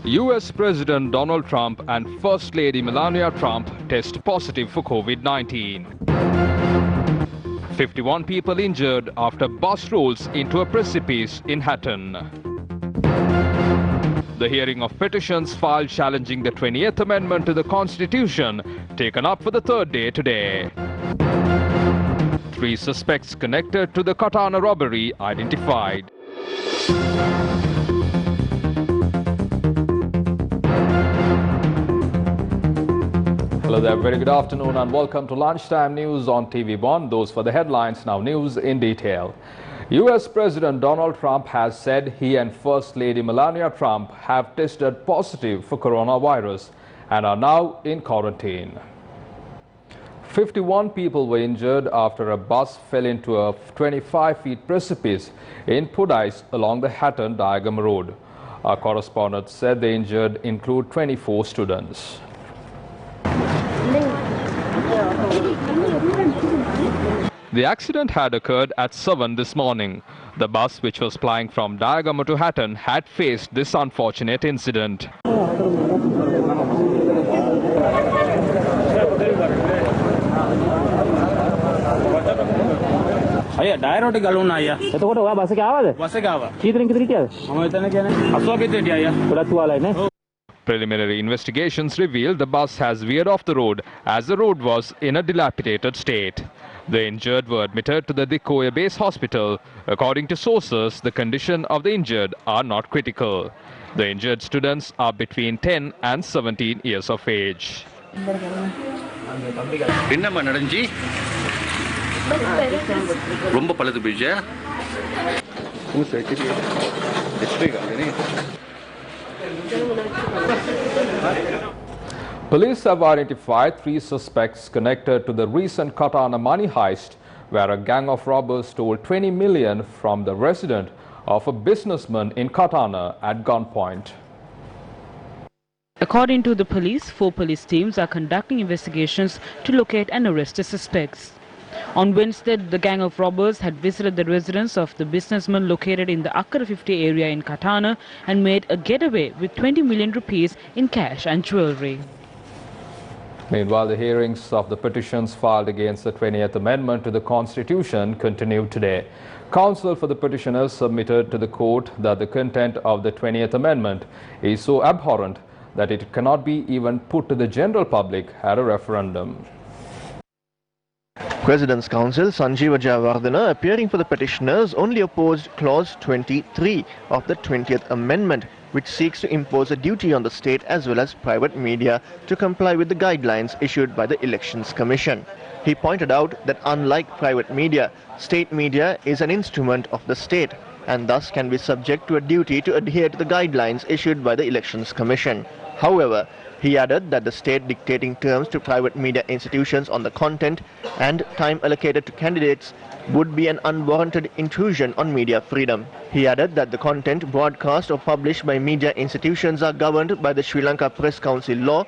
US President Donald Trump and First Lady Melania Trump test positive for COVID-19. 51 people injured after bus rolls into a precipice in Hatton. The hearing of petitions filed challenging the 20th Amendment to the Constitution taken up for the third day today. 3 suspects connected to the Katana robbery identified. Hello there, very good afternoon and welcome to Lunchtime News on TV1. Those for the headlines, now news in detail. US President Donald Trump has said he and First Lady Melania Trump have tested positive for coronavirus and are now in quarantine. 51 people were injured after a bus fell into a 25-feet precipice in Pudais along the Hatton-Diagam Road. Our correspondent said the injured include 24 students. The accident had occurred at 7 this morning. The bus, which was plying from Diagam to Hatton, had faced this unfortunate incident. Preliminary investigations revealed the bus has veered off the road as the road was in a dilapidated state. The injured were admitted to the Dikoya Base Hospital. According to sources, the condition of the injured are not critical. The injured students are between 10 and 17 years of age. Police have identified 3 suspects connected to the recent Katana money heist, where a gang of robbers stole 20 million from the resident of a businessman in Katana at gunpoint. According to the police, 4 police teams are conducting investigations to locate and arrest the suspects. On Wednesday, the gang of robbers had visited the residence of the businessman located in the Akkara 50 area in Katana and made a getaway with 20 million rupees in cash and jewellery. Meanwhile, the hearings of the petitions filed against the 20th Amendment to the Constitution continued today. Counsel for the petitioners submitted to the court that the content of the 20th Amendment is so abhorrent that it cannot be even put to the general public at a referendum. President's Counsel Sanjeeva Jayawardena, appearing for the petitioners, only opposed Clause 23 of the 20th Amendment, which seeks to impose a duty on the state as well as private media to comply with the guidelines issued by the Elections Commission. He pointed out that unlike private media, state media is an instrument of the state and thus can be subject to a duty to adhere to the guidelines issued by the Elections Commission. However, he added that the state dictating terms to private media institutions on the content and time allocated to candidates would be an unwarranted intrusion on media freedom. He added that the content broadcast or published by media institutions are governed by the Sri Lanka Press Council Law,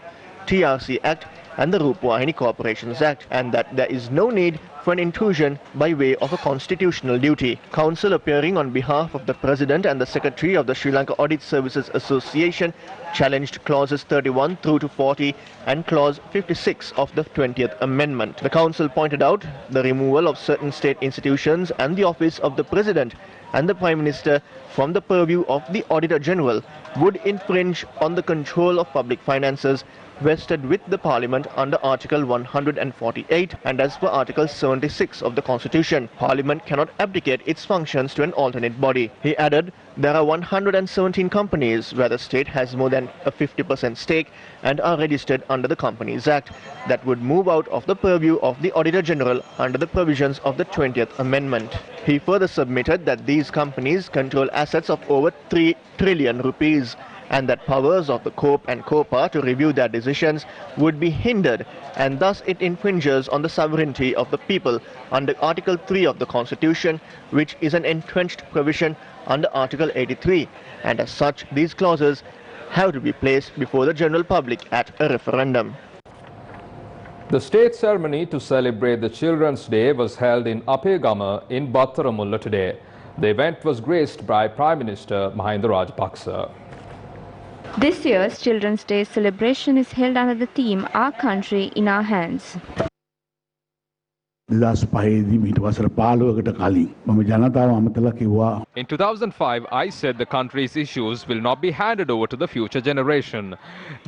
TRC Act and the Rupawahini Corporations Act, and that there is no need for an intrusion by way of a constitutional duty. Counsel, appearing on behalf of the President and the Secretary of the Sri Lanka Audit Services Association, challenged clauses 31 through to 40 and clause 56 of the 20th Amendment. The Council pointed out the removal of certain state institutions and the office of the President and the Prime Minister from the purview of the Auditor General would infringe on the control of public finances vested with the Parliament under Article 148 and as per Article 76 of the Constitution. Parliament cannot abdicate its functions to an alternate body. He added there are 117 companies where the state has more than a 50% stake and are registered under the Companies Act that would move out of the purview of the Auditor General under the provisions of the 20th Amendment. He further submitted that these companies control assets of over 3 trillion rupees and that powers of the COPE and COPA to review their decisions would be hindered, and thus it infringes on the sovereignty of the people under Article 3 of the Constitution, which is an entrenched provision under Article 83, and as such these clauses have to be placed before the general public at a referendum. The state ceremony to celebrate the Children's Day was held in Apegama in Battaramulla today. The event was graced by Prime Minister Mahinda Rajapaksa. This year's Children's Day celebration is held under the theme Our Country in Our Hands. In 2005, I said the country's issues will not be handed over to the future generation.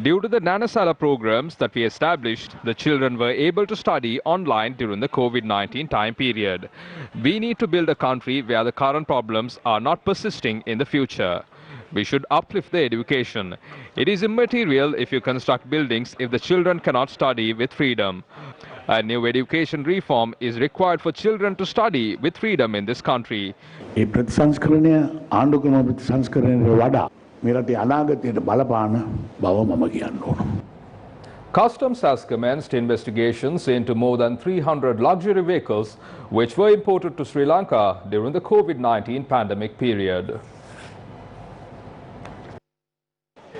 Due to the Nanasala programs that we established, the children were able to study online during the COVID-19 time period. We need to build a country where the current problems are not persisting in the future. We should uplift their education. It is immaterial if you construct buildings if the children cannot study with freedom. A new education reform is required for children to study with freedom in this country. Customs has commenced investigations into more than 300 luxury vehicles which were imported to Sri Lanka during the COVID-19 pandemic period.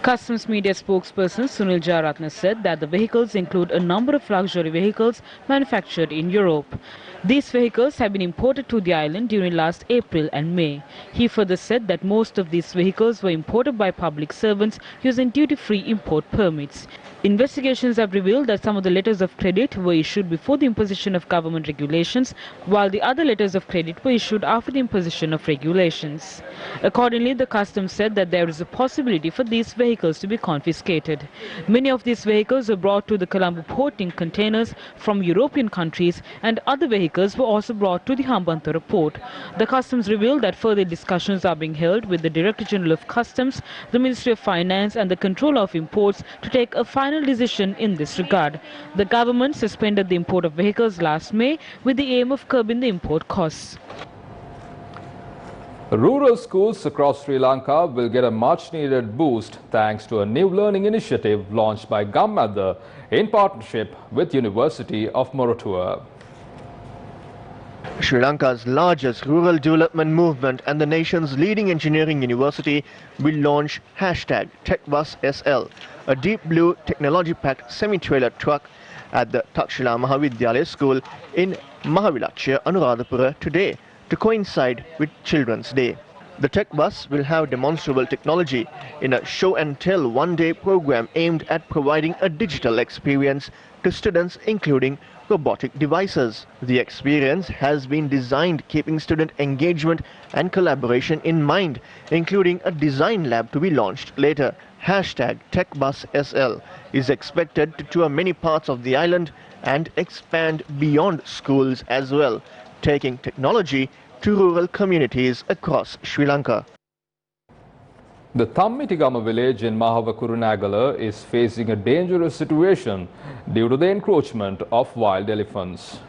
Customs media spokesperson Sunil Jaratna said that the vehicles include a number of luxury vehicles manufactured in Europe. These vehicles have been imported to the island during last April and May. He further said that most of these vehicles were imported by public servants using duty-free import permits. Investigations have revealed that some of the letters of credit were issued before the imposition of government regulations, while the other letters of credit were issued after the imposition of regulations. Accordingly, the customs said that there is a possibility for these vehicles to be confiscated. Many of these vehicles were brought to the Colombo port in containers from European countries, and other vehicles were also brought to the Hambantota port. The customs revealed that further discussions are being held with the Director General of Customs, the Ministry of Finance and the Controller of Imports to take a final decision in this regard. The government suspended the import of vehicles last May with the aim of curbing the import costs. Rural schools across Sri Lanka will get a much-needed boost thanks to a new learning initiative launched by Gammadda in partnership with University of Moratuwa. Sri Lanka's largest rural development movement and the nation's leading engineering university will launch #TechBusSL, a deep blue technology-packed semi-trailer truck at the Takshila Mahavidyalaya School in Mahavilachya, Anuradhapura today to coincide with Children's Day. The tech bus will have demonstrable technology in a show-and-tell one-day program aimed at providing a digital experience to students, including robotic devices. The experience has been designed keeping student engagement and collaboration in mind, including a design lab to be launched later. #TechBusSL is expected to tour many parts of the island and expand beyond schools as well, taking technology to rural communities across Sri Lanka. The Thammitigama village in Mahavakurunagala is facing a dangerous situation due to the encroachment of wild elephants.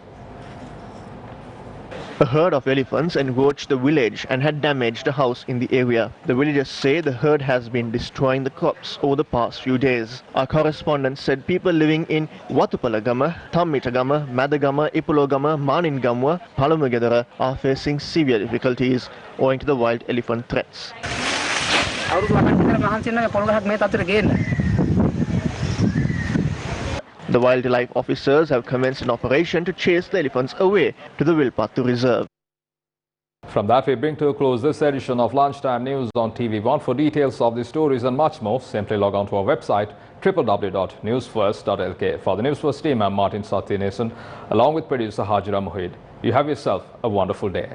A herd of elephants encroached the village and had damaged a house in the area. The villagers say the herd has been destroying the crops over the past few days. Our correspondent said people living in Watupalagama, Thammitagama, Madagama, Ipologama, Maningamwa, Palamagedara are facing severe difficulties owing to the wild elephant threats. The wildlife officers have commenced an operation to chase the elephants away to the Wilpattu Reserve. From that, we bring to a close this edition of Lunchtime News on TV1. For details of these stories and much more, simply log on to our website www.newsfirst.lk. For the Newsfirst team, I'm Martin Satyanesan, along with producer Hajira Mohid. You have yourself a wonderful day.